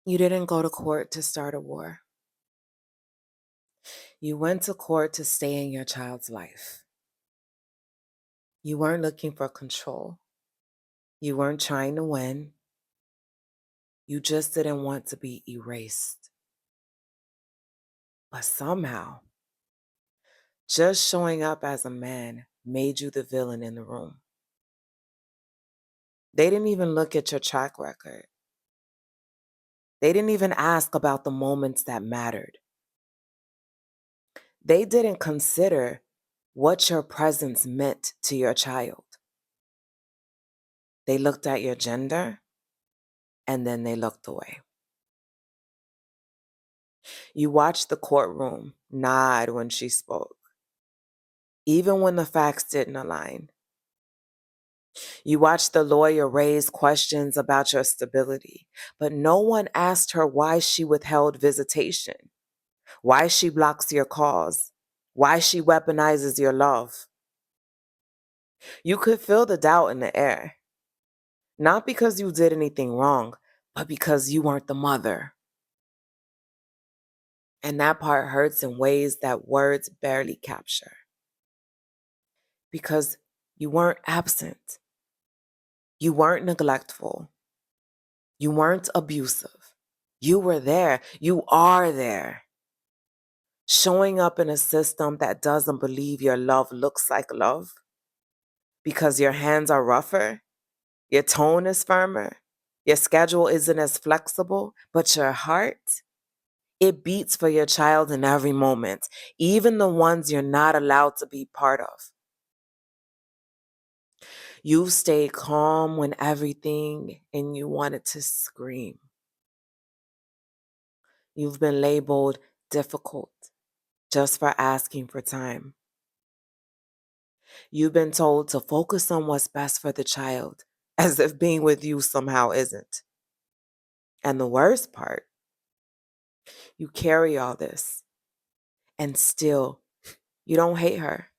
You didn't go to court to start a war. You went to court to stay in your child's life. You weren't looking for control. You weren't trying to win. You just didn't want to be erased. But somehow, just showing up as a man made you the villain in the room. They didn't even look at your track record. They didn't even ask about the moments that mattered. They didn't consider what your presence meant to your child. They looked at your gender and then they looked away. You watched the courtroom nod when she spoke, even when the facts didn't align. You watched the lawyer raise questions about your stability, but no one asked her why she withheld visitation, why she blocks your calls, why she weaponizes your love. You could feel the doubt in the air, not because you did anything wrong, but because you weren't the mother. And that part hurts in ways that words barely capture. Because you weren't absent. You weren't neglectful. You weren't abusive. You were there. You are there. Showing up in a system that doesn't believe your love looks like love because your hands are rougher, your tone is firmer, your schedule isn't as flexible, but your heart, it beats for your child in every moment, even the ones you're not allowed to be part of. You've stayed calm when everything in you wanted to scream. You've been labeled difficult just for asking for time. You've been told to focus on what's best for the child, as if being with you somehow isn't. And the worst part, you carry all this, and still, you don't hate her.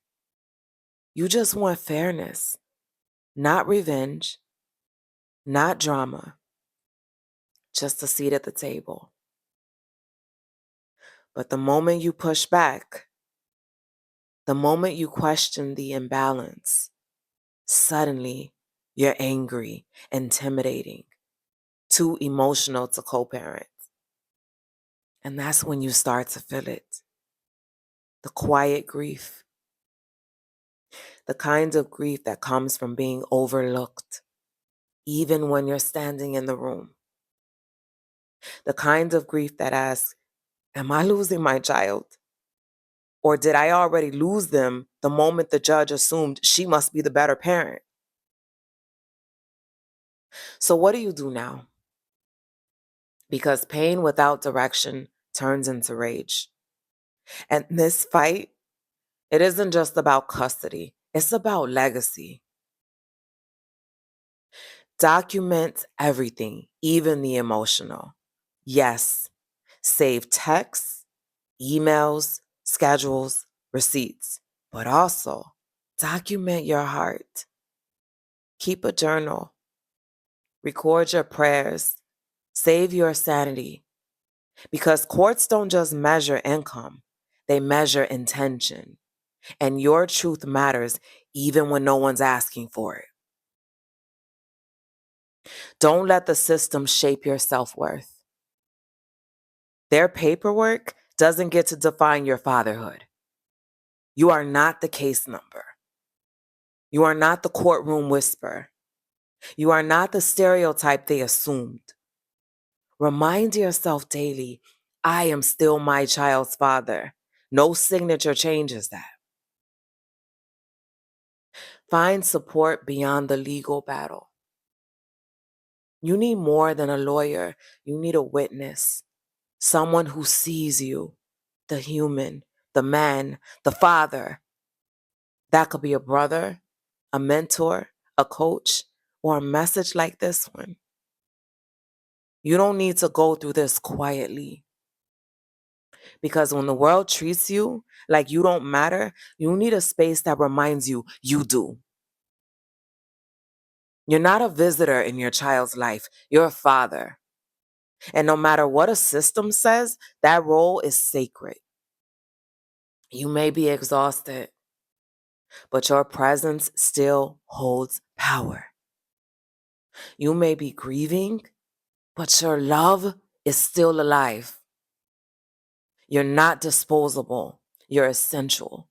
You just want fairness, not revenge, not drama, just a seat at the table. But the moment you push back, the moment you question the imbalance, suddenly you're angry, intimidating, too emotional to co-parent. And that's when you start to feel it. The quiet grief. The kind of grief that comes from being overlooked, even when you're standing in the room. The kind of grief that asks, am I losing my child? Or did I already lose them the moment the judge assumed she must be the better parent? So what do you do now? Because pain without direction turns into rage. And this fight, it isn't just about custody, it's about legacy. Document everything, even the emotional. Yes, save texts, emails, schedules, receipts, but also document your heart. Keep a journal, record your prayers, save your sanity. Because courts don't just measure income, they measure intention. And your truth matters even when no one's asking for it. Don't let the system shape your self-worth. Their paperwork doesn't get to define your fatherhood. You are not the case number. You are not the courtroom whisper. You are not the stereotype they assumed. Remind yourself daily, I am still my child's father. No signature changes that. Find support beyond the legal battle. You need more than a lawyer. You need a witness, someone who sees you, the human, the man, the father. That could be a brother, a mentor, a coach, or a message like this one. You don't need to go through this quietly. Because when the world treats you like you don't matter, you need a space that reminds you you do. You're not a visitor in your child's life. You're a father. And no matter what a system says, that role is sacred. You may be exhausted, but your presence still holds power. You may be grieving, but your love is still alive. You're not disposable, you're essential.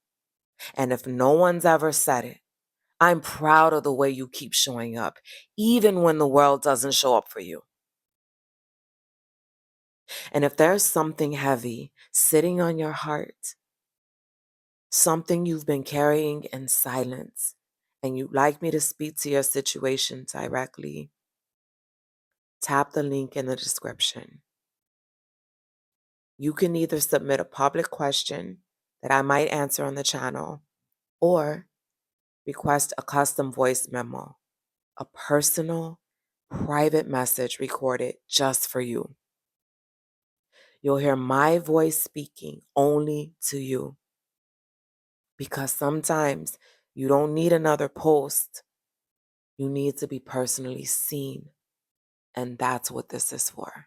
And if no one's ever said it, I'm proud of the way you keep showing up, even when the world doesn't show up for you. And if there's something heavy sitting on your heart, something you've been carrying in silence, and you'd like me to speak to your situation directly, tap the link in the description. You can either submit a public question that I might answer on the channel or request a custom voice memo, a personal, private message recorded just for you. You'll hear my voice speaking only to you because sometimes you don't need another post. You need to be personally seen, and that's what this is for.